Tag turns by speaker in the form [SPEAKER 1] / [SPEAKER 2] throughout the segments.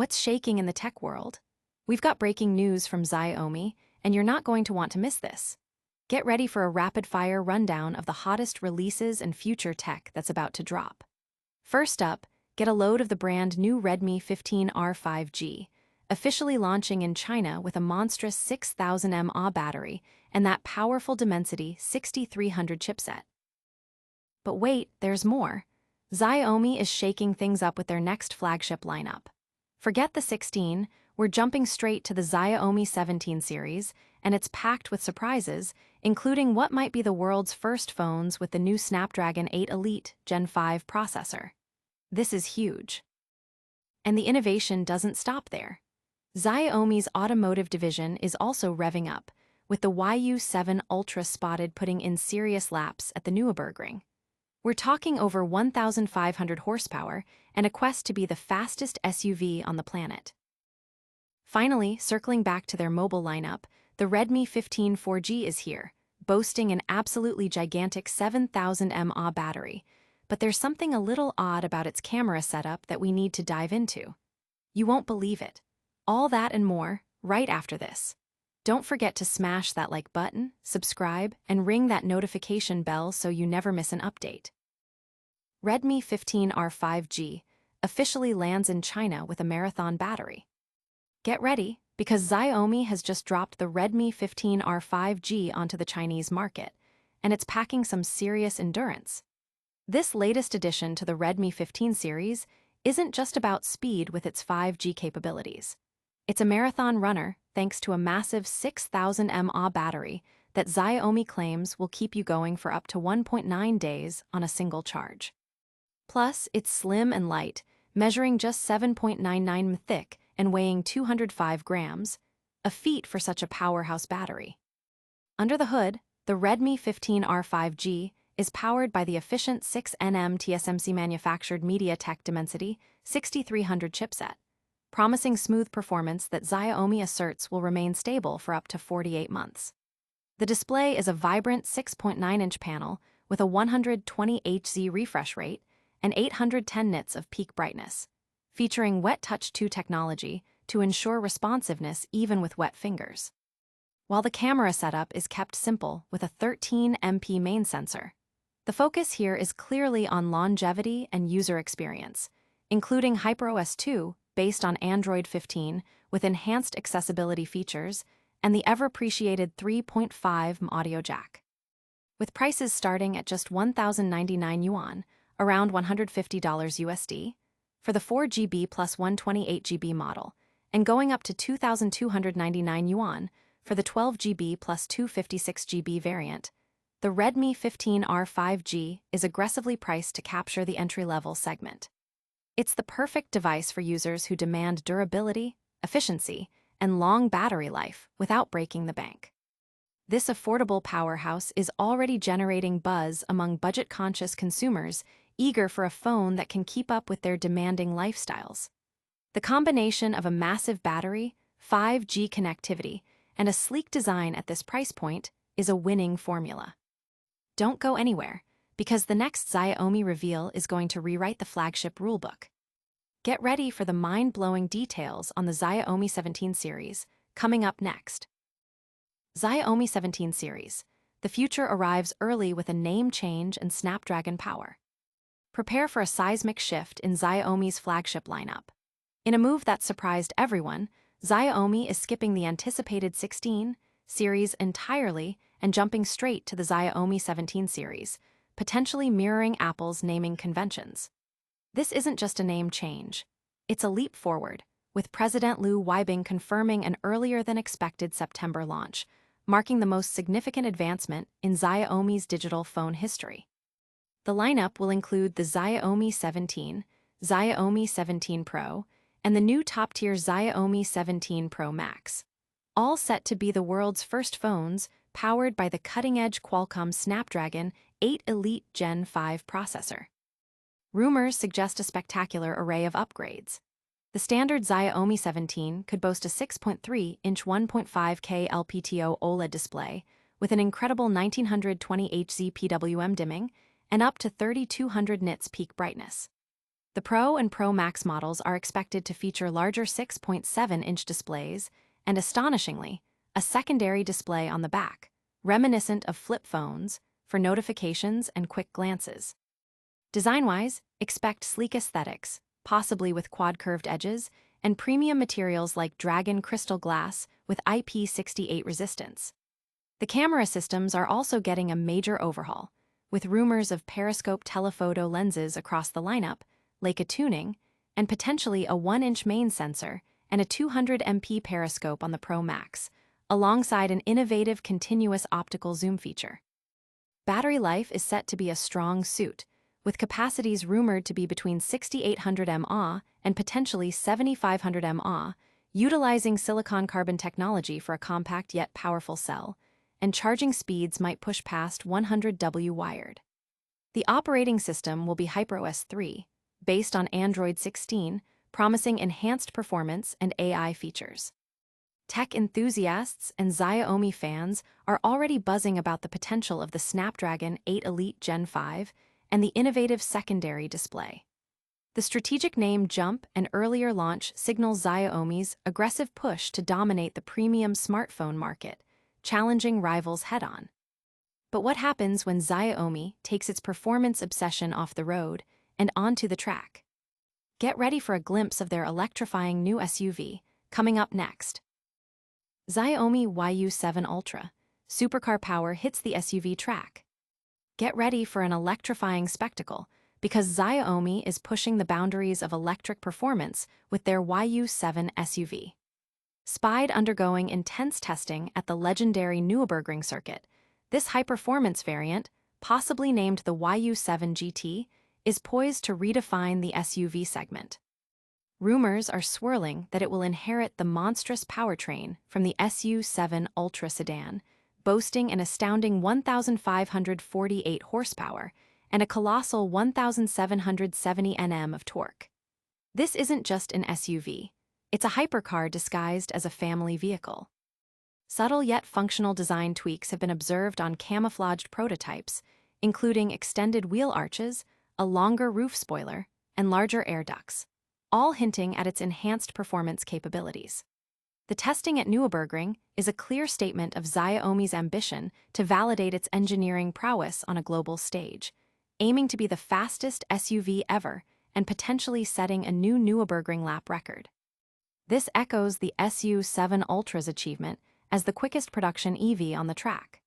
[SPEAKER 1] What's shaking in the tech world? We've got breaking news from Xiaomi, and you're not going to want to miss this. Get ready for a rapid-fire rundown of the hottest releases and future tech that's about to drop. First up, get a load of the brand new Redmi 15R 5G, officially launching in China with a monstrous 6000 mAh battery and that powerful Dimensity 6300 chipset. But wait, there's more. Xiaomi is shaking things up with their next flagship lineup. Forget the 16, we're jumping straight to the Xiaomi 17 series, and it's packed with surprises, including what might be the world's first phones with the new Snapdragon 8 Elite Gen 5 processor. This is huge. And the innovation doesn't stop there. Xiaomi's automotive division is also revving up, with the YU7 Ultra spotted putting in serious laps at the Nürburgring. We're talking over 1,500 horsepower and a quest to be the fastest SUV on the planet. Finally, circling back to their mobile lineup, the Redmi 15 4G is here, boasting an absolutely gigantic 7,000 mAh battery, but there's something a little odd about its camera setup that we need to dive into. You won't believe it. All that and more, right after this. Don't forget to smash that like button, subscribe, and ring that notification bell so you never miss an update. Redmi 15R 5G officially lands in China with a marathon battery. Get ready, because Xiaomi has just dropped the Redmi 15R 5G onto the Chinese market, and it's packing some serious endurance. This latest addition to the Redmi 15 series isn't just about speed with its 5G capabilities. It's a marathon runner thanks to a massive 6,000 mAh battery that Xiaomi claims will keep you going for up to 1.9 days on a single charge. Plus, it's slim and light, measuring just 7.99 thick and weighing 205 grams, a feat for such a powerhouse battery. Under the hood, the Redmi 15R 5G is powered by the efficient 6nm TSMC manufactured MediaTek Dimensity 6300 chipset, promising smooth performance that Xiaomi asserts will remain stable for up to 48 months. The display is a vibrant 6.9-inch panel with a 120 Hz refresh rate and 810 nits of peak brightness, featuring Wet Touch 2 technology to ensure responsiveness even with wet fingers. While the camera setup is kept simple with a 13MP main sensor, the focus here is clearly on longevity and user experience, including HyperOS 2 based on Android 15 with enhanced accessibility features and the ever-appreciated 3.5mm audio jack. With prices starting at just 1,099 yuan, around $150 USD, for the 4GB plus 128GB model, and going up to 2,299 yuan for the 12GB plus 256GB variant, the Redmi 15R 5G is aggressively priced to capture the entry-level segment. It's the perfect device for users who demand durability, efficiency, and long battery life without breaking the bank. This affordable powerhouse is already generating buzz among budget-conscious consumers eager for a phone that can keep up with their demanding lifestyles. The combination of a massive battery, 5G connectivity, and a sleek design at this price point is a winning formula. Don't go anywhere, because the next Xiaomi reveal is going to rewrite the flagship rulebook. Get ready for the mind-blowing details on the Xiaomi 17 series, coming up next. Xiaomi 17 series. The future arrives early with a name change and Snapdragon power. Prepare for a seismic shift in Xiaomi's flagship lineup. In a move that surprised everyone, Xiaomi is skipping the anticipated 16 series entirely and jumping straight to the Xiaomi 17 series, potentially mirroring Apple's naming conventions. This isn't just a name change. It's a leap forward, with President Liu Weibing confirming an earlier-than-expected September launch, marking the most significant advancement in Xiaomi's digital phone history. The lineup will include the Xiaomi 17, Xiaomi 17 Pro, and the new top-tier Xiaomi 17 Pro Max, all set to be the world's first phones powered by the cutting-edge Qualcomm Snapdragon 8 Elite Gen 5 processor. Rumors suggest a spectacular array of upgrades. The standard Xiaomi 17 could boast a 6.3-inch 1.5K LPTO OLED display with an incredible 1920 Hz PWM dimming and up to 3200 nits peak brightness. The Pro and Pro Max models are expected to feature larger 6.7-inch displays and, astonishingly, a secondary display on the back, reminiscent of flip phones, for notifications and quick glances. Design-wise, expect sleek aesthetics, possibly with quad-curved edges, and premium materials like Dragon crystal glass with IP68 resistance. The camera systems are also getting a major overhaul, with rumors of periscope telephoto lenses across the lineup, Leica tuning, and potentially a 1-inch main sensor and a 200MP periscope on the Pro Max, alongside an innovative continuous optical zoom feature. Battery life is set to be a strong suit, with capacities rumored to be between 6,800 mAh and potentially 7,500 mAh, utilizing silicon-carbon technology for a compact yet powerful cell, and charging speeds might push past 100W wired. The operating system will be HyperOS 3, based on Android 16, promising enhanced performance and AI features. Tech enthusiasts and Xiaomi fans are already buzzing about the potential of the Snapdragon 8 Elite Gen 5 and the innovative secondary display. The strategic name jump and earlier launch signals Xiaomi's aggressive push to dominate the premium smartphone market, challenging rivals head-on. But what happens when Xiaomi takes its performance obsession off the road and onto the track? Get ready for a glimpse of their electrifying new SUV, coming up next. Xiaomi YU7 Ultra supercar power hits the SUV track. Get ready for an electrifying spectacle, because Xiaomi is pushing the boundaries of electric performance with their YU7 SUV. Spied undergoing intense testing at the legendary Nürburgring circuit, this high-performance variant, possibly named the YU7 GT, is poised to redefine the SUV segment. Rumors are swirling that it will inherit the monstrous powertrain from the YU7 Ultra sedan, boasting an astounding 1,548 horsepower and a colossal 1,770 Nm of torque. This isn't just an SUV, it's a hypercar disguised as a family vehicle. Subtle yet functional design tweaks have been observed on camouflaged prototypes, including extended wheel arches, a longer roof spoiler, and larger air ducts, all hinting at its enhanced performance capabilities. The testing at Nürburgring is a clear statement of Xiaomi's ambition to validate its engineering prowess on a global stage, aiming to be the fastest SUV ever and potentially setting a new Nürburgring lap record. This echoes the YU7 Ultra's achievement as the quickest production EV on the track.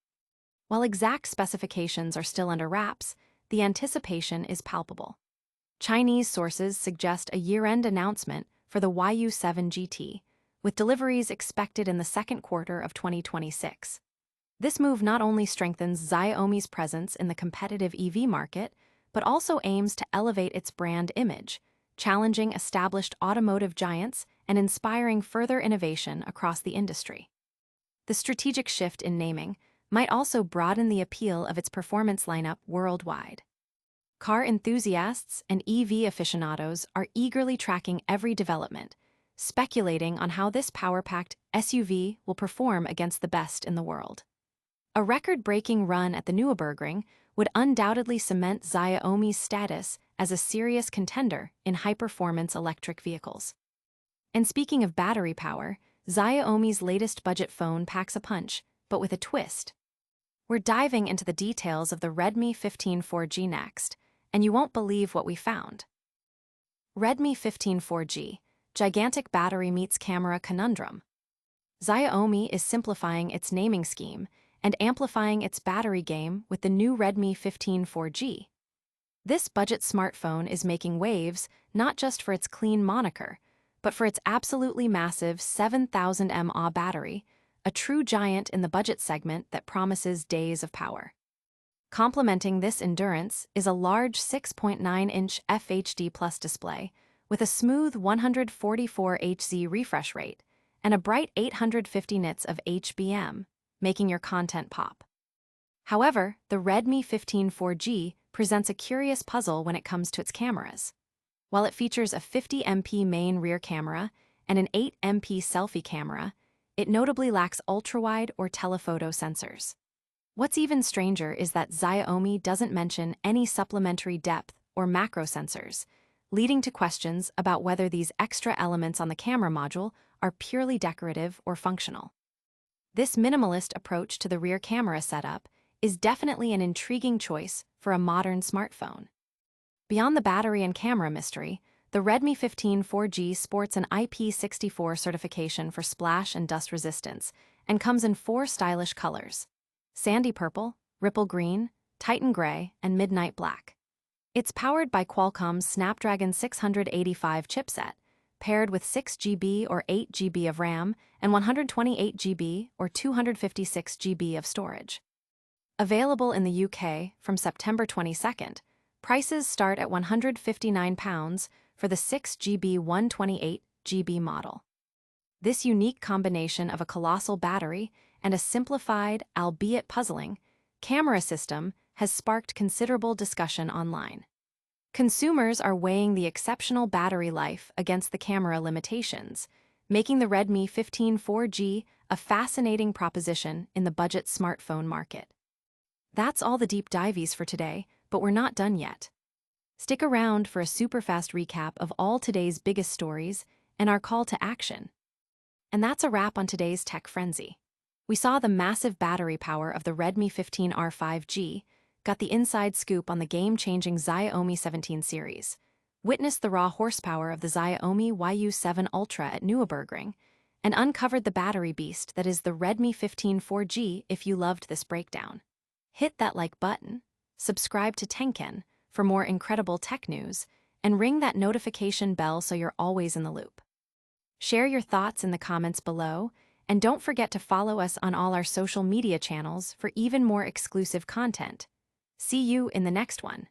[SPEAKER 1] While exact specifications are still under wraps, the anticipation is palpable. Chinese sources suggest a year-end announcement for the YU7 GT, with deliveries expected in the second quarter of 2026. This move not only strengthens Xiaomi's presence in the competitive EV market, but also aims to elevate its brand image, challenging established automotive giants and inspiring further innovation across the industry. The strategic shift in naming might also broaden the appeal of its performance lineup worldwide. Car enthusiasts and EV aficionados are eagerly tracking every development, speculating on how this power-packed SUV will perform against the best in the world. A record-breaking run at the Nürburgring would undoubtedly cement Xiaomi's status as a serious contender in high-performance electric vehicles. And speaking of battery power, Xiaomi's latest budget phone packs a punch, but with a twist. We're diving into the details of the Redmi 15R next, and you won't believe what we found. Redmi 15R, gigantic battery meets camera conundrum. Xiaomi is simplifying its naming scheme and amplifying its battery game with the new Redmi 15R. This budget smartphone is making waves not just for its clean moniker, but for its absolutely massive 7,000 mAh battery, a true giant in the budget segment that promises days of power. Complementing this endurance is a large 6.9-inch FHD Plus display with a smooth 144 Hz refresh rate and a bright 850 nits of HBM, making your content pop. However, the Redmi 15R presents a curious puzzle when it comes to its cameras. While it features a 50MP main rear camera and an 8MP selfie camera, it notably lacks ultrawide or telephoto sensors. What's even stranger is that Xiaomi doesn't mention any supplementary depth or macro sensors, leading to questions about whether these extra elements on the camera module are purely decorative or functional. This minimalist approach to the rear camera setup is definitely an intriguing choice for a modern smartphone. Beyond the battery and camera mystery, the Redmi 15 4G sports an IP64 certification for splash and dust resistance and comes in 4 stylish colors: sandy purple, ripple green, Titan gray, and midnight black. It's powered by Qualcomm's Snapdragon 685 chipset, paired with 6 GB or 8 GB of RAM and 128 GB or 256 GB of storage. Available in the UK from September 22nd, prices start at £159 for the 6 GB 128 GB model. This unique combination of a colossal battery and a simplified, albeit puzzling, camera system has sparked considerable discussion online. Consumers are weighing the exceptional battery life against the camera limitations, making the Redmi 15 4G a fascinating proposition in the budget smartphone market. That's all the deep dives for today, but we're not done yet. Stick around for a super fast recap of all today's biggest stories and our call to action. And that's a wrap on today's Tech Frenzy. We saw the massive battery power of the Redmi 15R 5G, got the inside scoop on the game-changing Xiaomi 17 series, witnessed the raw horsepower of the Xiaomi YU7 Ultra at Nürburgring, and uncovered the battery beast that is the Redmi 15 4G. If you loved this breakdown, hit that like button, subscribe to Tenken for more incredible tech news, and ring that notification bell so you're always in the loop. Share your thoughts in the comments below, and don't forget to follow us on all our social media channels for even more exclusive content. See you in the next one.